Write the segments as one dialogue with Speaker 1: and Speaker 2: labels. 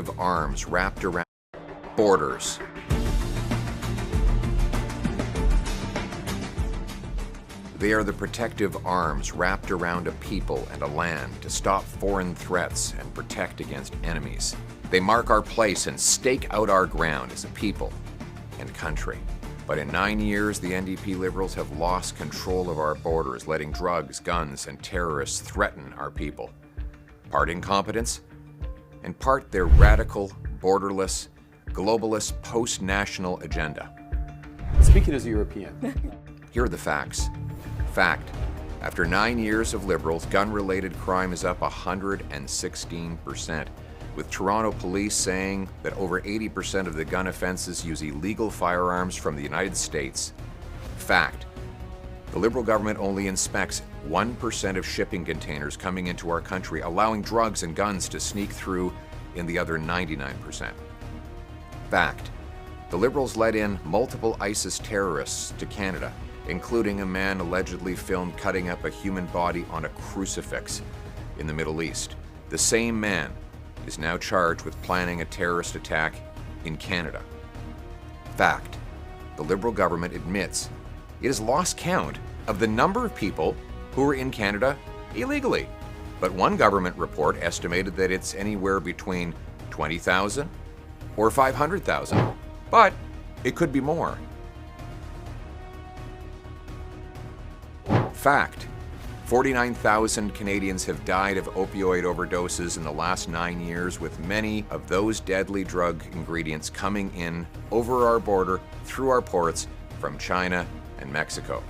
Speaker 1: protective arms wrapped around borders. They are the protective arms wrapped around a people and a land to stop foreign threats and protect against enemies. They mark our place and stake out our ground as a people and country. But in 9 years, the NDP Liberals have lost control of our borders, letting drugs, guns, and terrorists threaten our people. Part incompetence, and part their radical, borderless, globalist, post-national agenda.
Speaker 2: Speaking as a European.
Speaker 1: Here are the facts. Fact, after 9 years of Liberals, gun-related crime is up 116%, with Toronto police saying that over 80% of the gun offenses use illegal firearms from the United States. Fact, the Liberal government only inspects 1% of shipping containers coming into our country, allowing drugs and guns to sneak through in the other 99%. Fact, the Liberals let in multiple ISIS terrorists to Canada, including a man allegedly filmed cutting up a human body on a crucifix in the Middle East. The same man is now charged with planning a terrorist attack in Canada. Fact, the Liberal government admits it has lost count of the number of people who are in Canada illegally. But one government report estimated that it's anywhere between 20,000 or 500,000. But it could be more. Fact, 49,000 Canadians have died of opioid overdoses in the last 9 years, with many of those deadly drug ingredients coming in over our border through our ports from China and Mexico.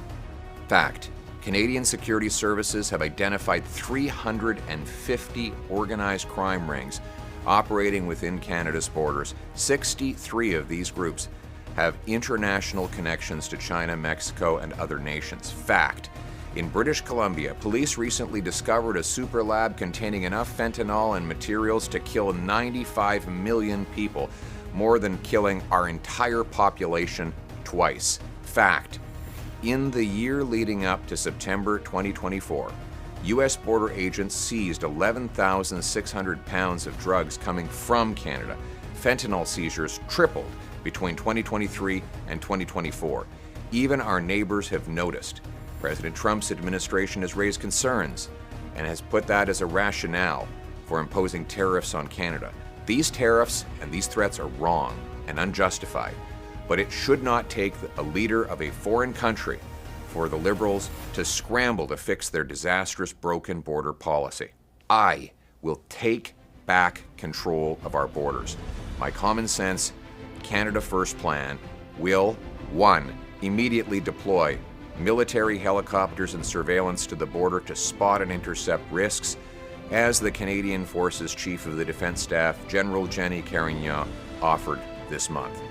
Speaker 1: Fact, Canadian security services have identified 350 organized crime rings operating within Canada's borders. 63 of these groups have international connections to China, Mexico, and other nations. Fact, in British Columbia, police recently discovered a super lab containing enough fentanyl and materials to kill 95 million people, more than killing our entire population twice. Fact, in the year leading up to September 2024, U.S. border agents seized 11,600 pounds of drugs coming from Canada. Fentanyl seizures tripled between 2023 and 2024. Even our neighbors have noticed. President Trump's administration has raised concerns and has put that as a rationale for imposing tariffs on Canada. These tariffs and these threats are wrong and unjustified, but it should not take a leader of a foreign country for the Liberals to scramble to fix their disastrous, broken border policy. I will take back control of our borders. My common sense, Canada First plan will, 1, immediately deploy military helicopters and surveillance to the border to spot and intercept risks, as the Canadian Forces Chief of the Defence Staff, General Jenny Carignan, offered this month.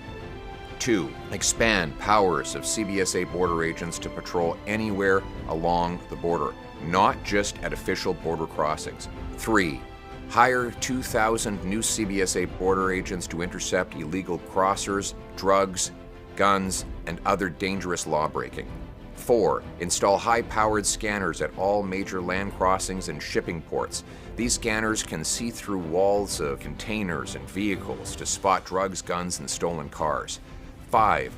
Speaker 1: 2, expand powers of CBSA border agents to patrol anywhere along the border, not just at official border crossings. 3, hire 2,000 new CBSA border agents to intercept illegal crossers, drugs, guns, and other dangerous lawbreaking. 4, install high-powered scanners at all major land crossings and shipping ports. These scanners can see through walls of containers and vehicles to spot drugs, guns, and stolen cars. 5,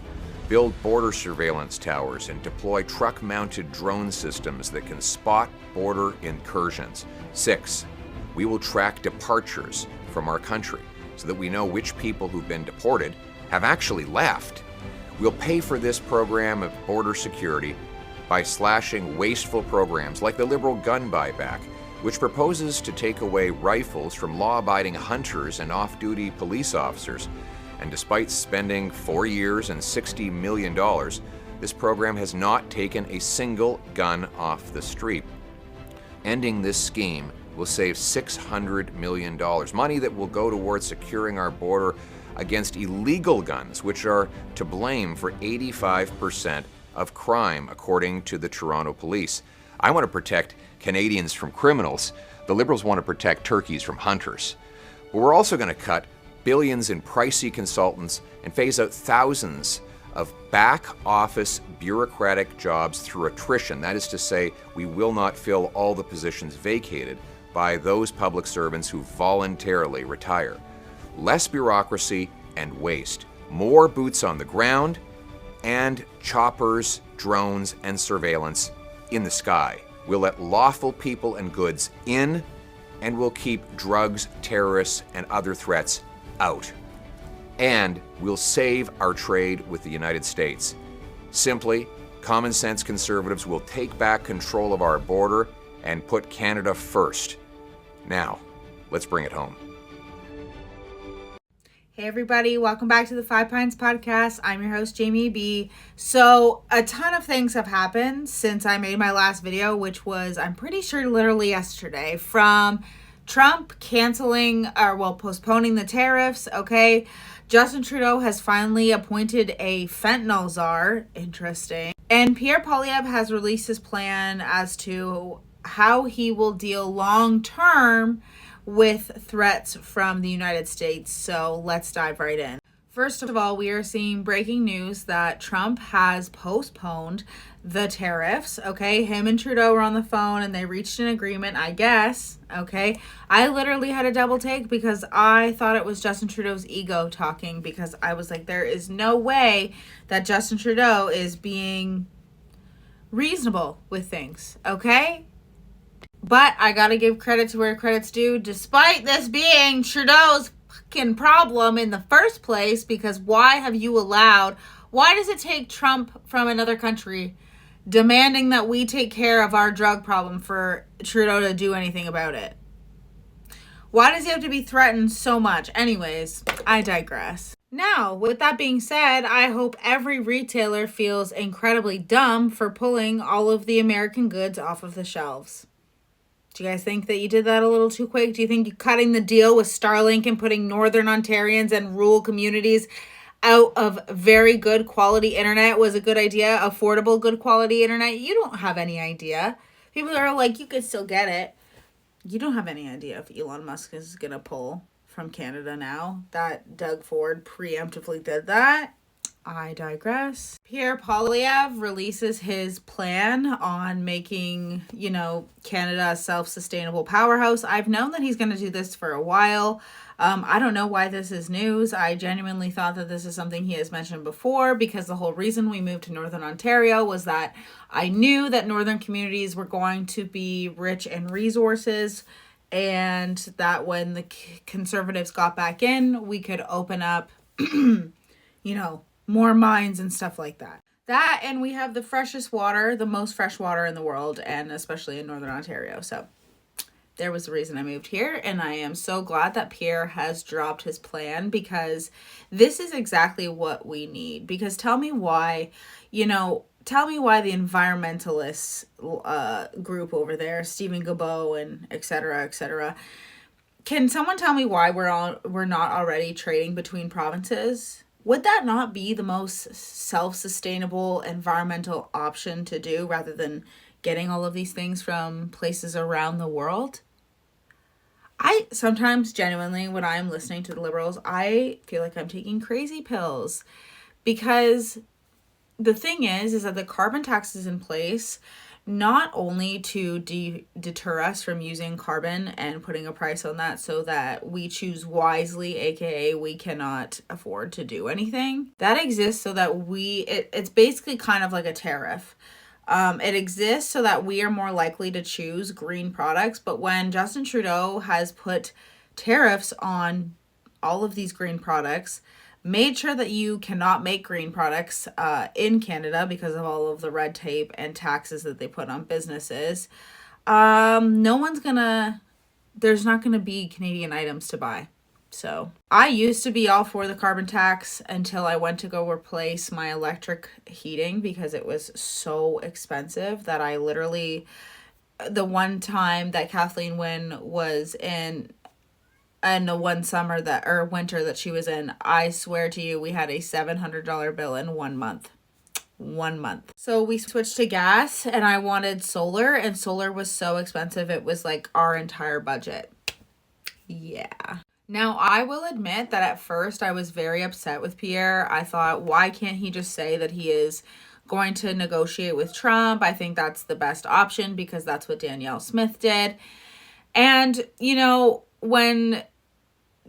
Speaker 1: build border surveillance towers and deploy truck-mounted drone systems that can spot border incursions. 6, we will track departures from our country so that we know which people who've been deported have actually left. We'll pay for this program of border security by slashing wasteful programs like the Liberal gun buyback, which proposes to take away rifles from law-abiding hunters and off-duty police officers. And despite spending 4 years and $60 million, this program has not taken a single gun off the street. Ending this scheme will save $600 million, money that will go towards securing our border against illegal guns, which are to blame for 85% of crime, according to the Toronto Police. I want to protect Canadians from criminals. The Liberals want to protect turkeys from hunters. But we're also going to cut billions in pricey consultants and phase out thousands of back-office bureaucratic jobs through attrition. That is to say, we will not fill all the positions vacated by those public servants who voluntarily retire. less bureaucracy and waste, more boots on the ground, and choppers, drones, and surveillance in the sky. We'll let lawful people and goods in, and we'll keep drugs, terrorists, and other threats out. And we'll save our trade with the United States. Simply, common sense conservatives will take back control of our border and put Canada first. Now, let's bring it home.
Speaker 3: Hey everybody, welcome back to the Five Pines Podcast. I'm your host, Jamie B. So a ton of things have happened since I made my last video, which was, I'm pretty sure, literally yesterday. From Trump postponing the tariffs, okay? Justin Trudeau has finally appointed a fentanyl czar. Interesting. And Pierre Poilievre has released his plan as to how he will deal long-term with threats from the United States. So let's dive right in. First of all, we are seeing breaking news that Trump has postponed the tariffs, okay? Him and Trudeau were on the phone and they reached an agreement, I guess, okay? I literally had a double take because I thought it was Justin Trudeau's ego talking, because I was like, there is no way that Justin Trudeau is being reasonable with things, okay? But I gotta give credit to where credit's due, despite this being Trudeau's fucking problem in the first place, because why does it take Trump from another country demanding that we take care of our drug problem for Trudeau to do anything about it? Why does he have to be threatened so much? Anyways, I digress. Now, with that being said, I hope every retailer feels incredibly dumb for pulling all of the American goods off of the shelves. Do you guys think that you did that a little too quick? Do you think cutting the deal with Starlink and putting Northern Ontarians and rural communities out of very good quality internet was a good idea? Affordable, good quality internet? You don't have any idea. People are like, you could still get it. You don't have any idea if Elon Musk is going to pull from Canada now. That Doug Ford preemptively did that. I digress. Pierre Poilievre releases his plan on making, Canada a self-sustainable powerhouse. I've known that he's going to do this for a while. I don't know why this is news. I genuinely thought that this is something he has mentioned before, because the whole reason we moved to Northern Ontario was that I knew that northern communities were going to be rich in resources, and that when the Conservatives got back in, we could open up, more mines and stuff like that. That, and we have the freshest water, the most fresh water in the world, and especially in Northern Ontario. So there was the reason I moved here, and I am so glad that Pierre has dropped his plan, because this is exactly what we need. Because tell me why the environmentalists group over there, Stephen Guilbeault and et cetera, can someone tell me why we're not already trading between provinces? Would that not be the most self-sustainable environmental option to do, rather than getting all of these things from places around the world? I sometimes genuinely, when I'm listening to the Liberals, I feel like I'm taking crazy pills, because the thing is that the carbon tax is in place not only to deter us from using carbon and putting a price on that so that we choose wisely, aka we cannot afford to do anything. That exists so that it's basically kind of like a tariff. It exists so that we are more likely to choose green products. But when Justin Trudeau has put tariffs on all of these green products, made sure that you cannot make green products in Canada because of all of the red tape and taxes that they put on businesses, there's not gonna be Canadian items to buy. So I used to be all for the carbon tax until I went to go replace my electric heating, because it was so expensive that I literally, the one time that Kathleen Wynne was in, and the one winter that she was in, I swear to you, we had a $700 bill in 1 month. 1 month. So we switched to gas, and I wanted solar, and solar was so expensive. It was like our entire budget. Yeah. Now, I will admit that at first I was very upset with Pierre. I thought, why can't he just say that he is going to negotiate with Trump? I think that's the best option, because that's what Danielle Smith did. And, when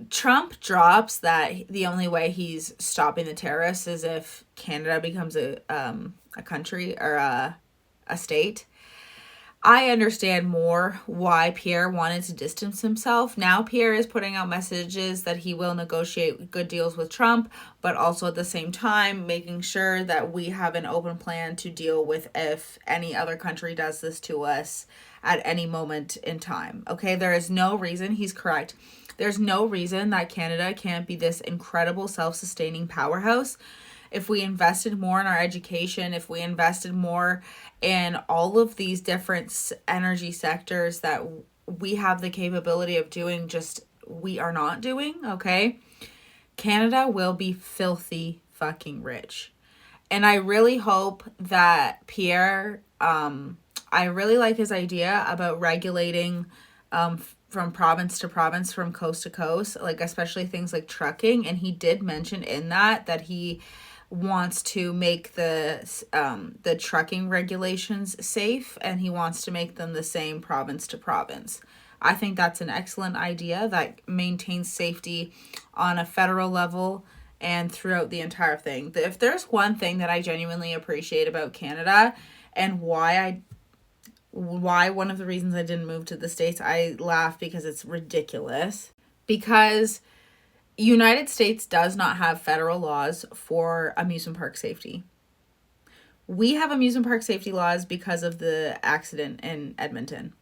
Speaker 3: Trump drops that the only way he's stopping the tariffs is if Canada becomes a country or a state. I understand more why Pierre wanted to distance himself. Now Pierre is putting out messages that he will negotiate good deals with Trump, but also at the same time making sure that we have an open plan to deal with if any other country does this to us at any moment in time. Okay, there is no reason, he's correct. There's no reason that Canada can't be this incredible self-sustaining powerhouse. If we invested more in our education, if we invested more in all of these different energy sectors that we have the capability of doing, just we are not doing, okay? Canada will be filthy fucking rich. And I really hope that Pierre, I really like his idea about regulating from province to province, from coast to coast, like especially things like trucking. And he did mention in that he wants to make the trucking regulations safe, and he wants to make them the same province to province. I think that's an excellent idea that maintains safety on a federal level and throughout the entire thing. If there's one thing that I genuinely appreciate about Canada, and why one of the reasons I didn't move to the States, I laugh because it's ridiculous, because United States does not have federal laws for amusement park safety. We have amusement park safety laws because of the accident in Edmonton.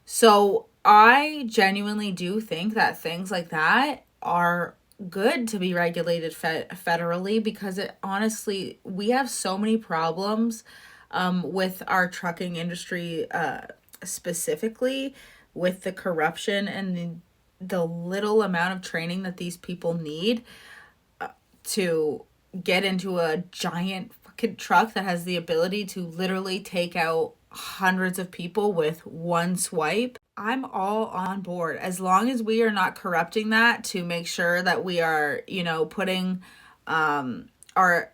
Speaker 3: So I genuinely do think that things like that are good to be regulated federally, because it honestly, we have so many problems with our trucking industry, specifically with the corruption and the little amount of training that these people need to get into a giant fucking truck that has the ability to literally take out hundreds of people with one swipe. I'm all on board as long as we are not corrupting that to make sure that we are, putting our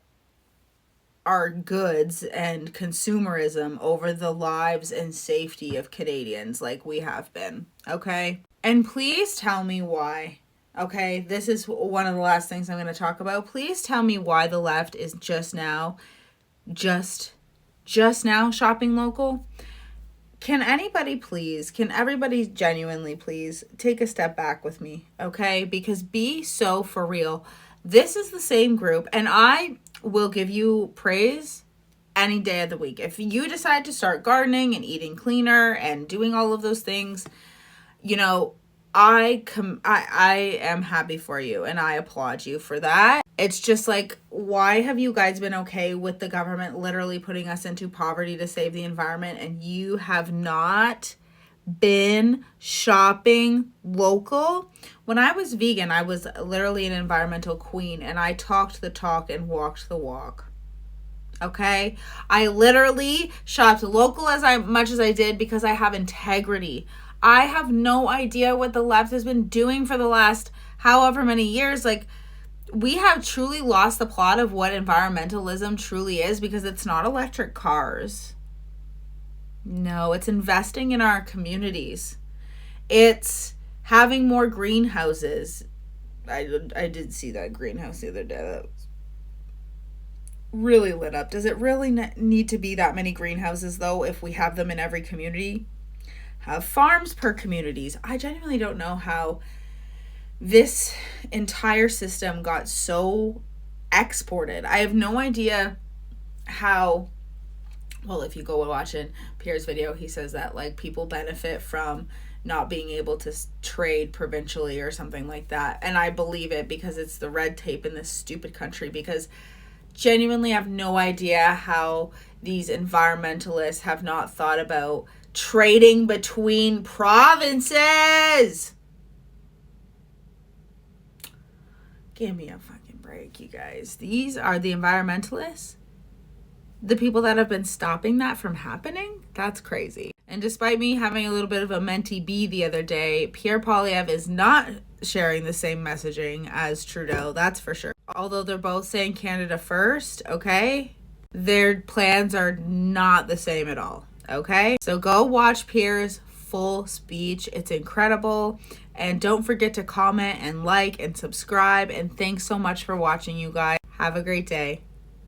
Speaker 3: goods and consumerism over the lives and safety of Canadians like we have been, okay? And please tell me why, okay? This is one of the last things I'm going to talk about. Please tell me why the left is just now shopping local. Can everybody genuinely please take a step back with me, okay? Because be so for real. This is the same group, and I will give you praise any day of the week. If you decide to start gardening and eating cleaner and doing all of those things, I am happy for you and I applaud you for that. It's just like, why have you guys been okay with the government literally putting us into poverty to save the environment, and you have not been shopping local? When I was vegan, I was literally an environmental queen, and I talked the talk and walked the walk. Okay? I literally shopped local much as I did because I have integrity. I have no idea what the left has been doing for the last however many years. Like, we have truly lost the plot of what environmentalism truly is, because it's not electric cars. No, it's investing in our communities. It's having more greenhouses. I did see that greenhouse the other day. That was really lit up. Does it really need to be that many greenhouses, though, if we have them in every community? Have farms per communities. I genuinely don't know how this entire system got so exported. I have no idea how. Well, if you go watching Pierre's video, he says that like people benefit from not being able to trade provincially or something like that. And I believe it, because it's the red tape in this stupid country. Because genuinely I have no idea how these environmentalists have not thought about trading between provinces. Give me a fucking break, you guys. These are the environmentalists? The people that have been stopping that from happening? That's crazy. And despite me having a little bit of a mentee bee the other day, pierrepoilievre is not sharing the same messaging as Trudeau, that's for sure. Although they're both saying Canada first, okay? Their plans are not the same at all, okay? So go watch Pierre's full speech. It's incredible. And don't forget to comment and like and subscribe. And thanks so much for watching, you guys. Have a great day.